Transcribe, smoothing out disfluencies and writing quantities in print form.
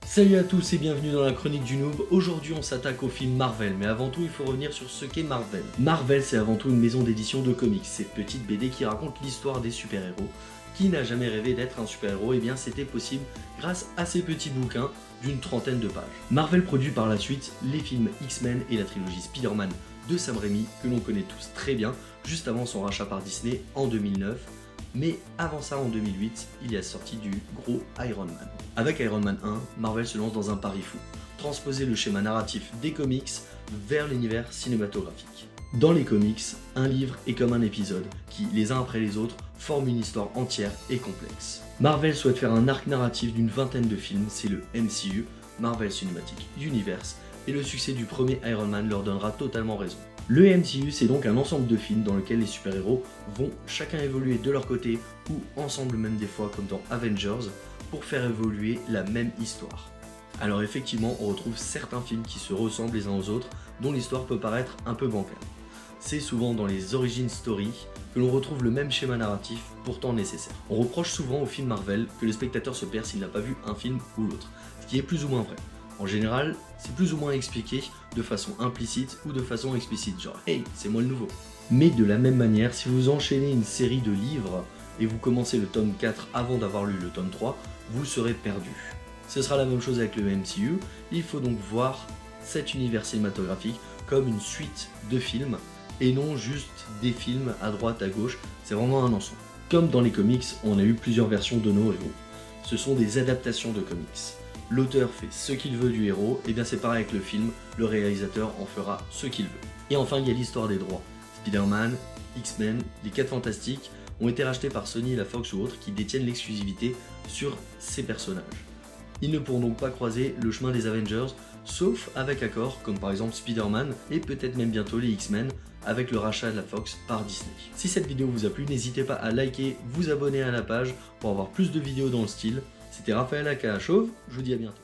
Salut à tous et bienvenue dans la chronique du noob. Aujourd'hui on s'attaque au film Marvel, mais avant tout il faut revenir sur ce qu'est Marvel. Marvel c'est avant tout une maison d'édition de comics, cette petite BD qui raconte l'histoire des super-héros. Qui n'a jamais rêvé d'être un super-héros? Et bien c'était possible grâce à ces petits bouquins d'une trentaine de pages. Marvel produit par la suite les films X-Men et la trilogie Spider-Man de Sam Raimi que l'on connaît tous très bien, juste avant son rachat par Disney en 2009. Mais avant ça, en 2008, il y a sorti du gros Iron Man. Avec Iron Man 1, Marvel se lance dans un pari fou, transposer le schéma narratif des comics vers l'univers cinématographique. Dans les comics, un livre est comme un épisode, qui, les uns après les autres, forment une histoire entière et complexe. Marvel souhaite faire un arc narratif d'une vingtaine de films, c'est le MCU, Marvel Cinematic Universe, et le succès du premier Iron Man leur donnera totalement raison. Le MCU, c'est donc un ensemble de films dans lequel les super-héros vont chacun évoluer de leur côté ou ensemble même des fois comme dans Avengers pour faire évoluer la même histoire. Alors effectivement, on retrouve certains films qui se ressemblent les uns aux autres dont l'histoire peut paraître un peu bancale. C'est souvent dans les origin story que l'on retrouve le même schéma narratif pourtant nécessaire. On reproche souvent aux films Marvel que le spectateur se perd s'il n'a pas vu un film ou l'autre, ce qui est plus ou moins vrai. En général, c'est plus ou moins expliqué de façon implicite ou de façon explicite, genre « Hey, c'est moi le nouveau ». Mais de la même manière, si vous enchaînez une série de livres et vous commencez le tome 4 avant d'avoir lu le tome 3, vous serez perdu. Ce sera la même chose avec le MCU, il faut donc voir cet univers cinématographique comme une suite de films et non juste des films à droite, à gauche, c'est vraiment un ensemble. Comme dans les comics, on a eu plusieurs versions de nos héros. Ce sont des adaptations de comics. L'auteur fait ce qu'il veut du héros, et bien c'est pareil avec le film, le réalisateur en fera ce qu'il veut. Et enfin il y a l'histoire des droits. Spider-Man, X-Men, les 4 Fantastiques ont été rachetés par Sony et la Fox ou autres qui détiennent l'exclusivité sur ces personnages. Ils ne pourront donc pas croiser le chemin des Avengers, sauf avec accord, comme par exemple Spider-Man et peut-être même bientôt les X-Men, avec le rachat de la Fox par Disney. Si cette vidéo vous a plu, n'hésitez pas à liker, vous abonner à la page pour avoir plus de vidéos dans le style. C'était Raphaël aka Chauve, je vous dis à bientôt.